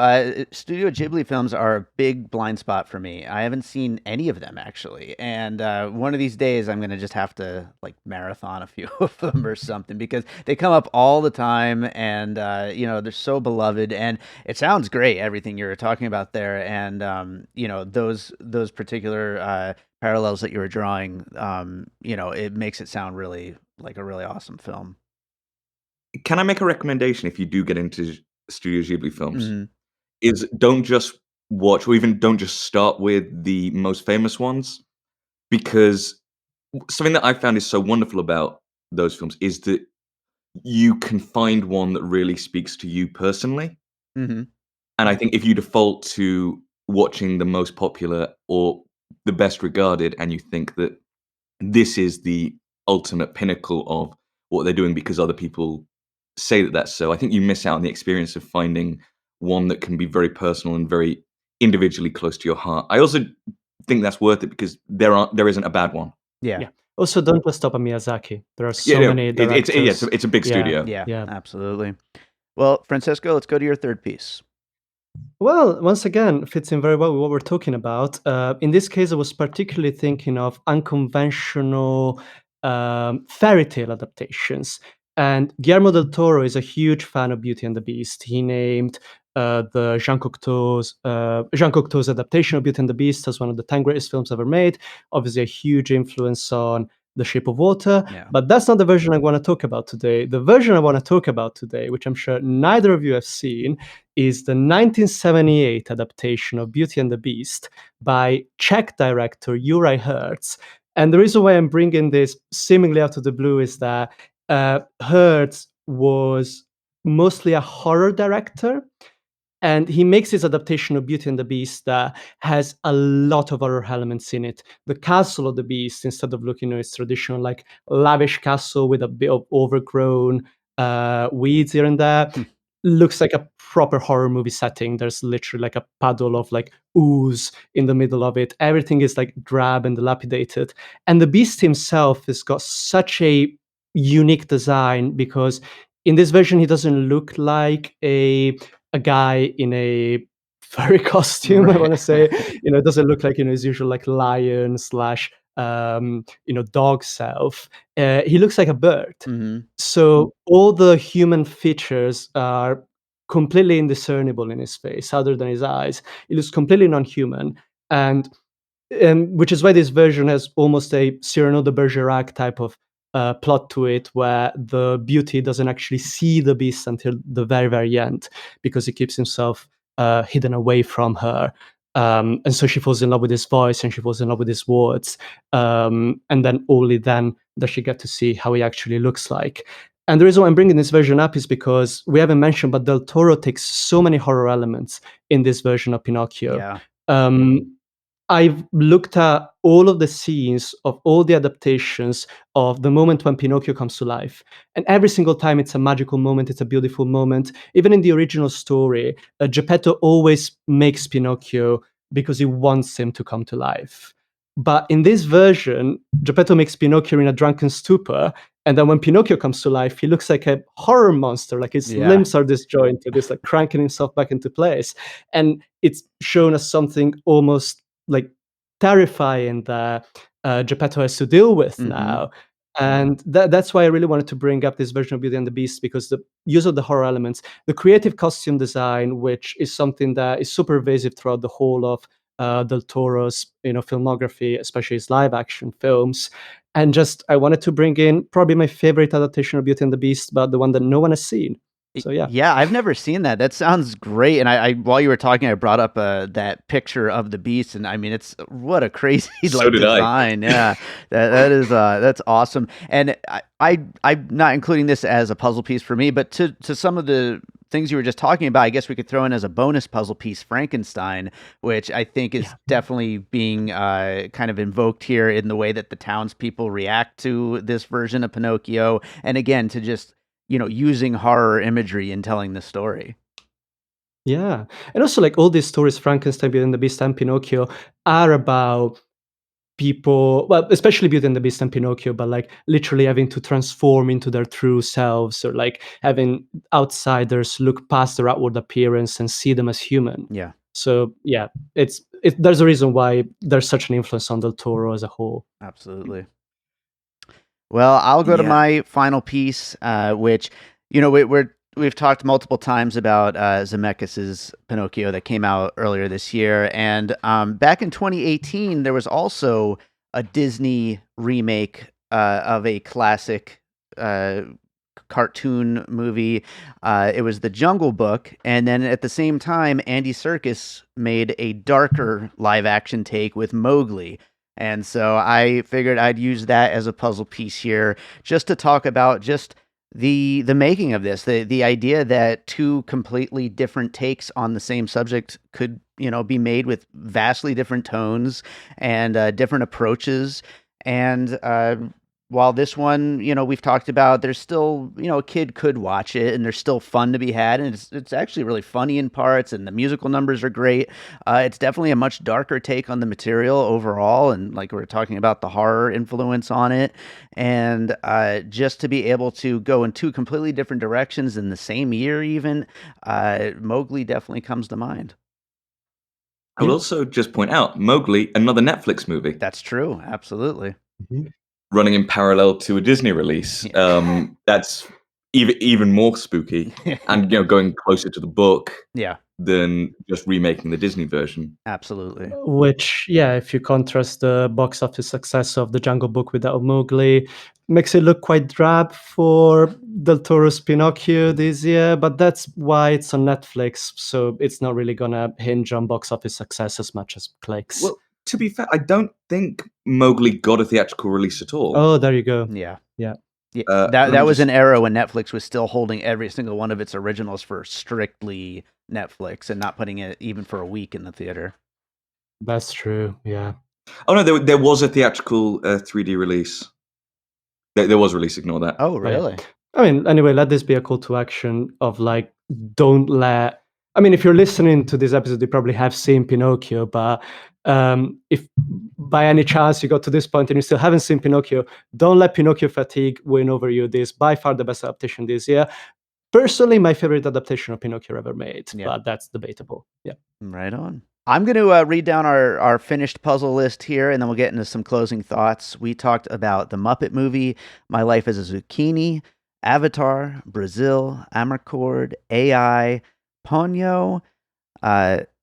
Speaker 1: Studio Ghibli films are a big blind spot for me. I haven't seen any of them actually, and one of these days I'm gonna just have to like marathon a few of them or something because they come up all the time, and they're so beloved, and it sounds great everything you're talking about there, and those particular parallels that you were drawing, it makes it sound really like a really awesome film.
Speaker 2: Can I make a recommendation if you do get into Studio Ghibli films?
Speaker 1: Mhm.
Speaker 2: Is don't just watch, or even don't just start with the most famous ones, because something that I found is so wonderful about those films is that you can find one that really speaks to you personally.
Speaker 1: Mhm.
Speaker 2: And I think if you default to watching the most popular or the best regarded, and you think that this is the ultimate pinnacle of what they're doing because other people say that that's so, I think you miss out on the experience of finding one that can be very personal and very individually close to your heart. I also think that's worth it because there isn't a bad one.
Speaker 1: Yeah.
Speaker 3: Yeah. Also, don't just stop at Miyazaki. There are so
Speaker 2: Yeah, no,
Speaker 3: many
Speaker 2: it's
Speaker 3: directors.
Speaker 2: it's a big
Speaker 3: Yeah.
Speaker 2: studio.
Speaker 1: Yeah,
Speaker 3: Yeah.
Speaker 1: absolutely. Well, Francesco, let's go to your third piece.
Speaker 3: Well, once again, fits in very well with what we're talking about. In this case, I was particularly thinking of unconventional fairy tale adaptations. And Guillermo del Toro is a huge fan of Beauty and the Beast. He named the Jean Cocteau's adaptation of Beauty and the Beast as one of the 10 greatest films ever made. Obviously, a huge influence on The Shape of Water.
Speaker 1: Yeah.
Speaker 3: But that's not the version I want to talk about today. The version I want to talk about today, which I'm sure neither of you have seen, is the 1978 adaptation of Beauty and the Beast by Czech director Uri Herz. And the reason why I'm bringing this seemingly out of the blue is that Herz was mostly a horror director. And he makes his adaptation of Beauty and the Beast that has a lot of horror elements in it. The castle of the Beast, instead of looking at its traditional, like lavish castle with a bit of overgrown weeds here and there, looks like a proper horror movie setting. There's literally like a puddle of like ooze in the middle of it. Everything is like drab and dilapidated. And the Beast himself has got such a unique design because in this version he doesn't look like a guy in a furry costume. I want to say, it doesn't look like his usual like lion slash dog self. He looks like a bird.
Speaker 1: Mhm.
Speaker 3: So all the human features are completely indiscernible in his face, other than his eyes. He looks completely non-human, and which is why this version has almost a Cyrano de Bergerac type of plot to it, where the beauty doesn't actually see the beast until the very, very end, because he keeps himself hidden away from her. And so she falls in love with his voice and she falls in love with his words. And then only then does she get to see how he actually looks like. And the reason why I'm bringing this version up is because we haven't mentioned, but Del Toro takes so many horror elements in this version of Pinocchio.
Speaker 1: Yeah.
Speaker 3: I've looked at all of the scenes of all the adaptations of the moment when Pinocchio comes to life. And every single time it's a magical moment, it's a beautiful moment. Even in the original story, Geppetto always makes Pinocchio because he wants him to come to life. But in this version, Geppetto makes Pinocchio in a drunken stupor. And then when Pinocchio comes to life, he looks like a horror monster, like his limbs are disjointed, he's like cranking himself back into place. And it's shown as something almost like terrifying that Geppetto has to deal with now. And that's why I really wanted to bring up this version of Beauty and the Beast, because the use of the horror elements, the creative costume design, which is something that is super pervasive throughout the whole of Del Toro's filmography, especially his live action films. And just I wanted to bring in probably my favorite adaptation of Beauty and the Beast, but the one that no one has seen. So
Speaker 1: yeah, I've never seen that. That sounds great. And I while you were talking, I brought up that picture of the beast, and I mean, it's what a crazy design. Yeah, that is that's awesome. And I'm not including this as a puzzle piece for me, but to some of the things you were just talking about, I guess we could throw in as a bonus puzzle piece Frankenstein, which I think is definitely being kind of invoked here in the way that the townspeople react to this version of Pinocchio, and again to just using horror imagery in telling the story.
Speaker 3: Yeah. And also, like, all these stories, Frankenstein, Beauty and the Beast, and Pinocchio, are about people, well, especially Beauty and the Beast and Pinocchio, but like literally having to transform into their true selves, or like having outsiders look past their outward appearance and see them as human.
Speaker 1: Yeah.
Speaker 3: So yeah, there's a reason why there's such an influence on Del Toro as a whole.
Speaker 1: Absolutely. Well, I'll go to my final piece, which, we've talked multiple times about Zemeckis' Pinocchio that came out earlier this year. And back in 2018, there was also a Disney remake of a classic cartoon movie. It was The Jungle Book. And then at the same time, Andy Serkis made a darker live action take with Mowgli. And so I figured I'd use that as a puzzle piece here, just to talk about just the making of this, the idea that two completely different takes on the same subject could, be made with vastly different tones and different approaches. And while this one, we've talked about, there's still, a kid could watch it and there's still fun to be had. And it's actually really funny in parts and the musical numbers are great. It's definitely a much darker take on the material overall. And like we were talking about the horror influence on it. And just to be able to go in two completely different directions in the same year even, Mowgli definitely comes to mind.
Speaker 2: I will also just point out, Mowgli, another Netflix movie.
Speaker 1: That's true. Absolutely.
Speaker 2: Running in parallel to a Disney release. That's even more spooky and going closer to the book than just remaking the Disney version.
Speaker 1: Absolutely.
Speaker 3: Which, if you contrast the box office success of The Jungle Book with that of Mowgli, makes it look quite drab for Del Toro's Pinocchio this year, but that's why it's on Netflix, so it's not really gonna hinge on box office success as much as clicks.
Speaker 2: Well, to be fair, I don't think Mowgli got a theatrical release at all.
Speaker 3: Oh, there you go.
Speaker 1: Yeah.
Speaker 3: That
Speaker 1: was an era when Netflix was still holding every single one of its originals for strictly Netflix and not putting it even for a week in the theater.
Speaker 3: That's true. Yeah.
Speaker 2: Oh no, there was a theatrical 3D release. There was a release. Ignore that.
Speaker 1: Oh, really?
Speaker 3: I mean, anyway, let this be a call to action of like, don't let. I mean, if you're listening to this episode, you probably have seen Pinocchio, but if by any chance you got to this point and you still haven't seen Pinocchio, don't let Pinocchio fatigue win over you. This by far the best adaptation this year. Personally, my favorite adaptation of Pinocchio ever made, but that's debatable. Yeah.
Speaker 1: Right on. I'm going to read down our finished puzzle list here, and then we'll get into some closing thoughts. We talked about the Muppet Movie, My Life as a Zucchini, Avatar, Brazil, Amarcord, AI, Ponyo,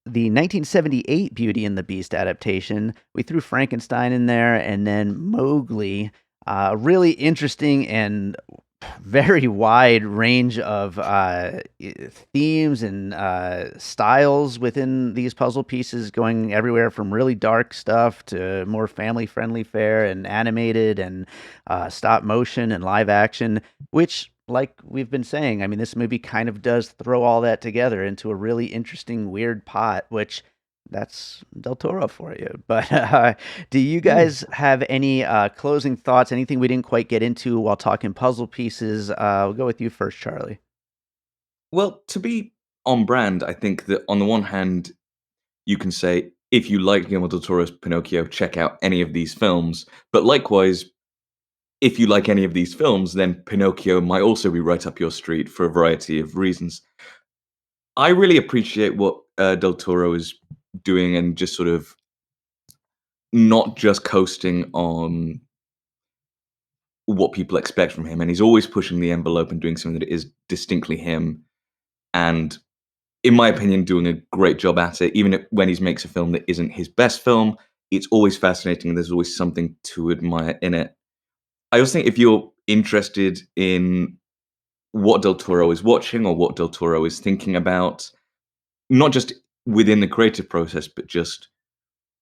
Speaker 1: the 1978 Beauty and the Beast adaptation. We threw Frankenstein in there, and then Mowgli. Really interesting and very wide range of themes and styles within these puzzle pieces, going everywhere from really dark stuff to more family-friendly fare and animated and stop motion and live action, which, like we've been saying, I mean, this movie kind of does throw all that together into a really interesting, weird pot, which that's Del Toro for you. But do you guys have any closing thoughts? Anything we didn't quite get into while talking puzzle pieces? We'll go with you first, Charlie.
Speaker 2: Well, to be on brand, I think that on the one hand, you can say, if you like Guillermo del Toro's Pinocchio, check out any of these films. But likewise, if you like any of these films, then Pinocchio might also be right up your street for a variety of reasons. I really appreciate what Del Toro is doing and just sort of not just coasting on what people expect from him. And he's always pushing the envelope and doing something that is distinctly him. And in my opinion, doing a great job at it. Even when he makes a film that isn't his best film, it's always fascinating and there's always something to admire in it. I also think if you're interested in what Del Toro is watching or what Del Toro is thinking about, not just within the creative process, but just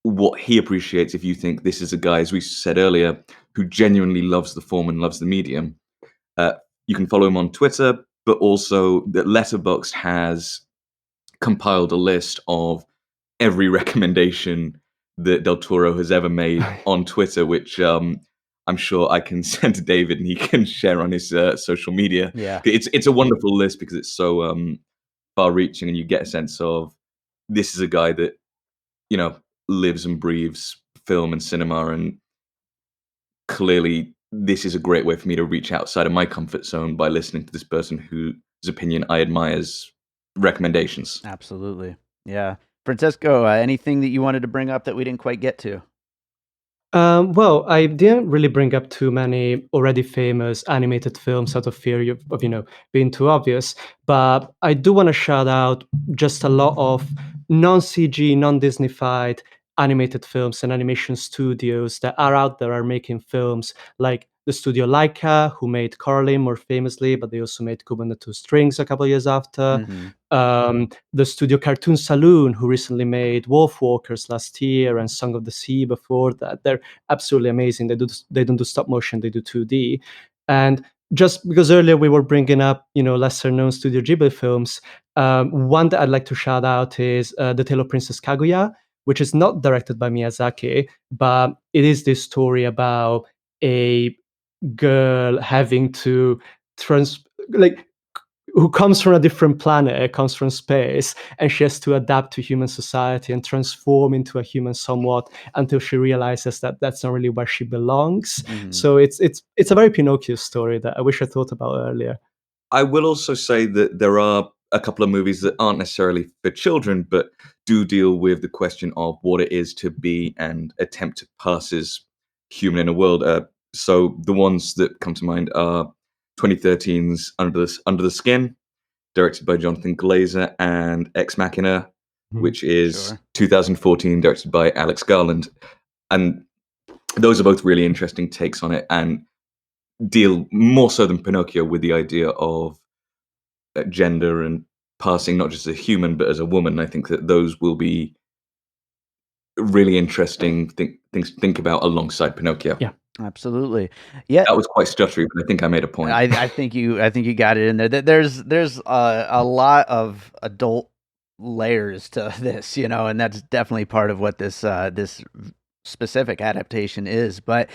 Speaker 2: what he appreciates, if you think this is a guy, as we said earlier, who genuinely loves the form and loves the medium, you can follow him on Twitter, but also that Letterboxd has compiled a list of every recommendation that Del Toro has ever made on Twitter, which I'm sure I can send to David and he can share on his social media.
Speaker 1: Yeah.
Speaker 2: It's a wonderful list because it's so far-reaching, and you get a sense of this is a guy that, you know, lives and breathes film and cinema, and clearly this is a great way for me to reach outside of my comfort zone by listening to this person whose opinion I admire's recommendations.
Speaker 1: Absolutely. Yeah. Francesco, anything that you wanted to bring up that we didn't quite get to?
Speaker 3: Well, I didn't really bring up too many already famous animated films out of fear of being too obvious, but I do want to shout out just a lot of non-CG, non-Disneyfied animated films and animation studios that are out there are making films, like the studio Laika, who made Coraline more famously, but they also made Kubo and the Two Strings a couple of years after. The studio Cartoon Saloon, who recently made Wolfwalkers last year and Song of the Sea before that. They're absolutely amazing. They don't do stop motion, they do 2D. And just because earlier we were bringing up, lesser known Studio Ghibli films, one that I'd like to shout out is The Tale of Princess Kaguya, which is not directed by Miyazaki, but it is this story about a girl having to who comes from a different planet, comes from space, and she has to adapt to human society and transform into a human somewhat until she realizes that that's not really where she belongs. So it's a very Pinocchio story that I wish I thought about earlier.
Speaker 2: I will also say that there are a couple of movies that aren't necessarily for children, but do deal with the question of what it is to be and attempt to pass as human in a world. So the ones that come to mind are 2013's Under the Skin, directed by Jonathan Glazer, and Ex Machina, which is 2014, directed by Alex Garland. And those are both really interesting takes on it and deal more so than Pinocchio with the idea of gender and passing not just as a human but as a woman. I think that those will be really interesting things to think about alongside Pinocchio.
Speaker 3: Yeah.
Speaker 1: Absolutely. Yeah.
Speaker 2: That was quite stuttery, but I think I made a point.
Speaker 1: I think you got it in there. There's a lot of adult layers to this, and that's definitely part of what this specific adaptation is. But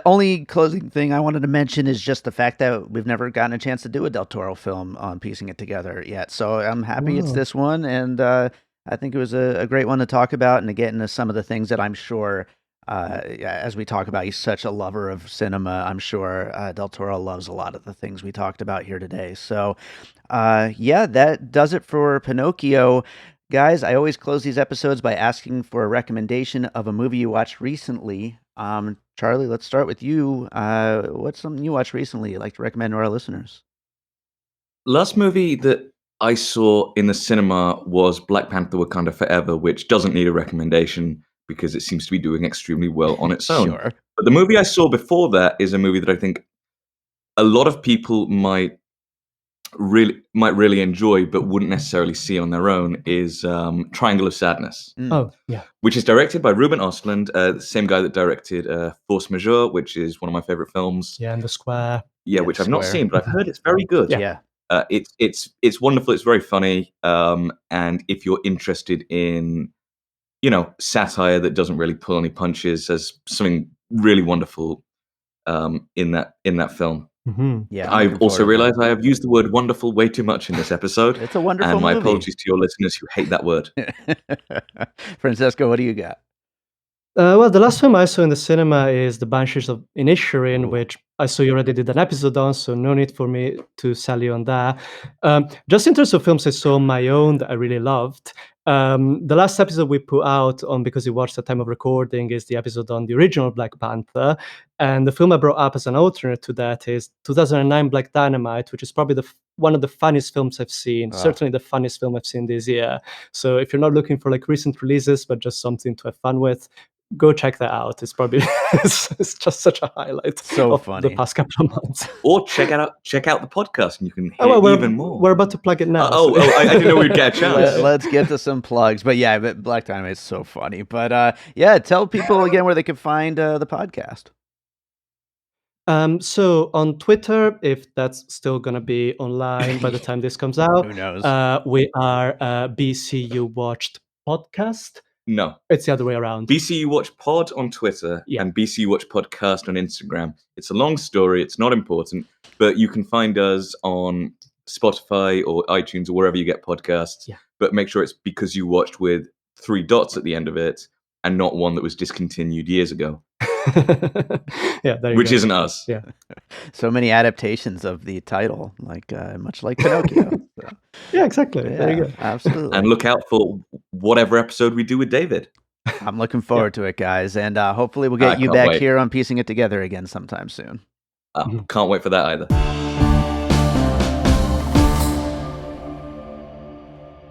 Speaker 1: only closing thing I wanted to mention is just the fact that we've never gotten a chance to do a Del Toro film on piecing it together yet. So I'm happy it's this one, and I think it was a great one to talk about and to get into some of the things that I'm sure, as we talk about, he's such a lover of cinema. I'm sure Del Toro loves a lot of the things we talked about here today. So that does it for Pinocchio. Guys, I always close these episodes by asking for a recommendation of a movie you watched recently. Charlie, let's start with you. What's something you watched recently you'd like to recommend to our listeners?
Speaker 2: Last movie that I saw in the cinema was Black Panther: Wakanda Forever, which doesn't need a recommendation because it seems to be doing extremely well on its own.
Speaker 1: Sure.
Speaker 2: But the movie I saw before that is a movie that I think a lot of people might really enjoy, but wouldn't necessarily see on their own, is Triangle of Sadness.
Speaker 3: Oh, yeah.
Speaker 2: Which is directed by Ruben Östlund, the same guy that directed Force Majeure, which is one of my favorite films.
Speaker 3: Yeah, and The Square.
Speaker 2: Yeah, which I've not seen, but I've heard it's very good.
Speaker 1: Yeah.
Speaker 2: It's wonderful. It's very funny. And if you're interested in, satire that doesn't really pull any punches, there's something really wonderful in that film.
Speaker 3: Mm-hmm.
Speaker 1: Yeah,
Speaker 2: I've also realized I have used the word wonderful way too much in this episode.
Speaker 1: It's a wonderful
Speaker 2: and my
Speaker 1: movie.
Speaker 2: apologies to your listeners who hate that word.
Speaker 1: Francesco, what do you got?
Speaker 3: Well, the last film I saw in the cinema is The Banshees of Inisherin, which I saw you already did an episode on, so no need for me to sell you on that. Just in terms of films I saw on my own that I really loved, the last episode we put out on Because You Watched at time of recording is the episode on the original Black Panther. And the film I brought up as an alternate to that is 2009 Black Dynamite, which is probably one of the funniest films I've seen, certainly the funniest film I've seen this year. So if you're not looking for like recent releases, but just something to have fun with, go check that out. It's probably it's just such a highlight of
Speaker 1: funny.
Speaker 3: the past couple of months.
Speaker 2: Or check out the podcast and you can hear even more.
Speaker 3: We're about to plug it now.
Speaker 2: I didn't know we'd get a chance.
Speaker 1: Let's get to some plugs. But yeah, Black Dynamite is so funny. But yeah, tell people again where they can find the podcast.
Speaker 3: So on Twitter, if that's still going to be online by the time this comes out,
Speaker 1: Who knows?
Speaker 3: We are BCU Watched Podcast.
Speaker 2: No.
Speaker 3: It's the other way around.
Speaker 2: BCU Watch Pod on Twitter and BCU Watch Podcast on Instagram. It's a long story. It's not important, but you can find us on Spotify or iTunes or wherever you get podcasts.
Speaker 3: Yeah.
Speaker 2: But make sure it's Because You Watched with 3 dots at the end of it and not one that was discontinued years ago.
Speaker 3: Yeah, there you
Speaker 2: Which
Speaker 3: go.
Speaker 2: isn't us.
Speaker 3: Yeah.
Speaker 1: So many adaptations of the title, like much like Pinocchio. So,
Speaker 3: Yeah, exactly.
Speaker 1: yeah,
Speaker 3: There you go.
Speaker 1: absolutely.
Speaker 2: And look out for whatever episode we do with David.
Speaker 1: I'm looking forward to it, guys. And hopefully we'll get
Speaker 2: I
Speaker 1: you
Speaker 2: can't
Speaker 1: back
Speaker 2: wait.
Speaker 1: here on Piecing It Together again sometime soon.
Speaker 2: Can't wait for that either.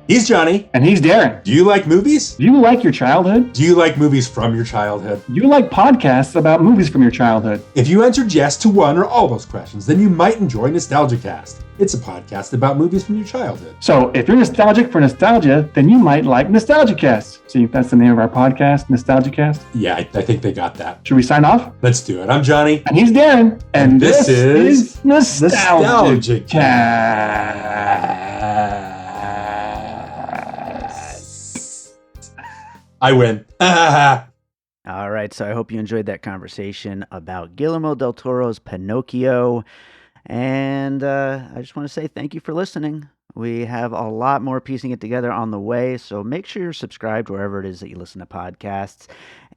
Speaker 4: He's Johnny.
Speaker 5: And he's Darren.
Speaker 4: Do you like movies?
Speaker 5: Do you like your childhood?
Speaker 4: Do you like movies from your childhood?
Speaker 5: Do you like podcasts about movies from your childhood?
Speaker 4: If you answered yes to one or all those questions, then you might enjoy NostalgiaCast. It's a podcast about movies from your childhood.
Speaker 5: So if you're nostalgic for nostalgia, then you might like NostalgiaCast. See, that's the name of our podcast, NostalgiaCast.
Speaker 4: Yeah, I think they got that.
Speaker 5: Should we sign off?
Speaker 4: Let's do it. I'm Johnny.
Speaker 5: And he's Darren. And this is
Speaker 4: NostalgiaCast. I win.
Speaker 1: All right, so I hope you enjoyed that conversation about Guillermo del Toro's Pinocchio. And I just want to say thank you for listening. We have a lot more Piecing It Together on the way, so make sure you're subscribed wherever it is that you listen to podcasts.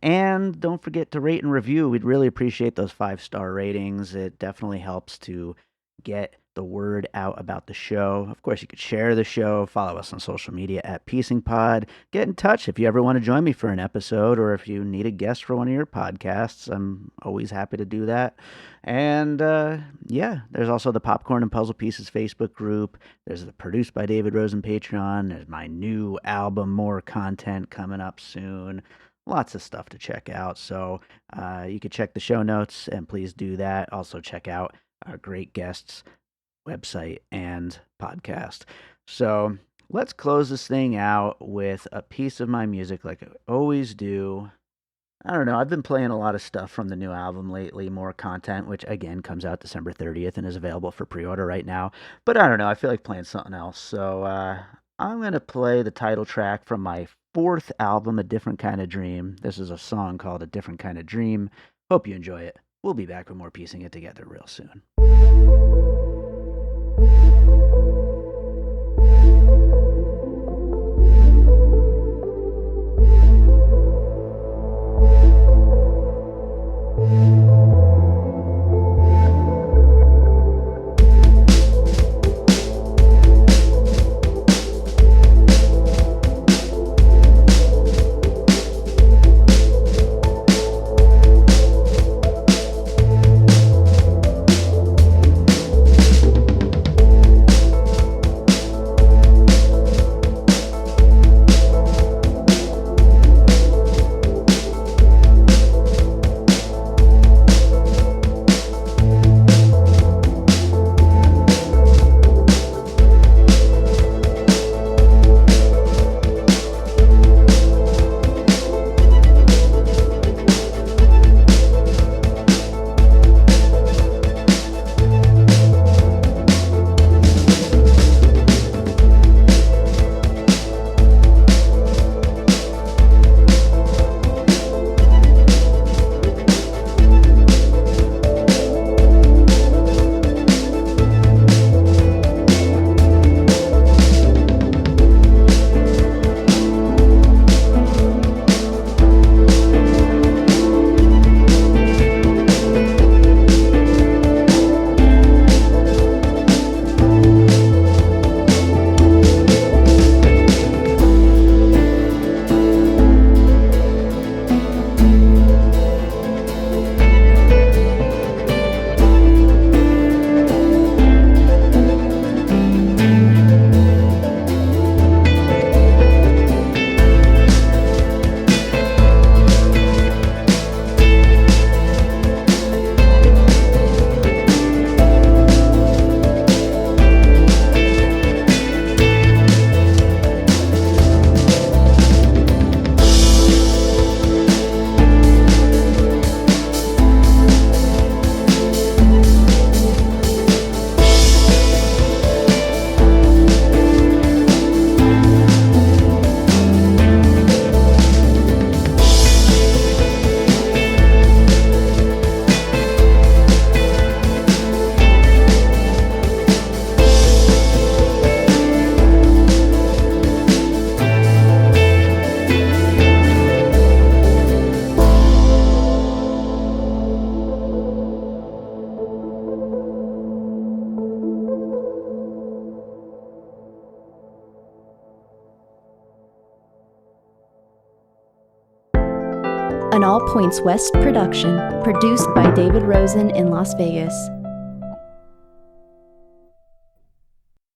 Speaker 1: And don't forget to rate and review. We'd really appreciate those 5-star ratings. It definitely helps to get the word out about the show. Of course, you could share the show, follow us on social media at Piecing Pod. Get in touch if you ever want to join me for an episode or if you need a guest for one of your podcasts. I'm always happy to do that. And yeah, there's also the Popcorn and Puzzle Pieces Facebook group. There's the Produced by David Rosen Patreon. There's my new album, More Content, coming up soon. Lots of stuff to check out. So you could check the show notes and please do that. Also check out our great guests' website and podcast. So let's close this thing out with a piece of my music like I always do. I don't know, I've been playing a lot of stuff from the new album lately, More Content, which again comes out December 30th and is available for pre-order right now. But I don't know, I feel like playing something else. So I'm going to play the title track from my 4th album, A Different Kind of Dream. This is a song called A Different Kind of Dream. Hope you enjoy it. We'll be back with more Piecing It Together real soon.
Speaker 6: an All Points West production, produced by David Rosen in Las Vegas.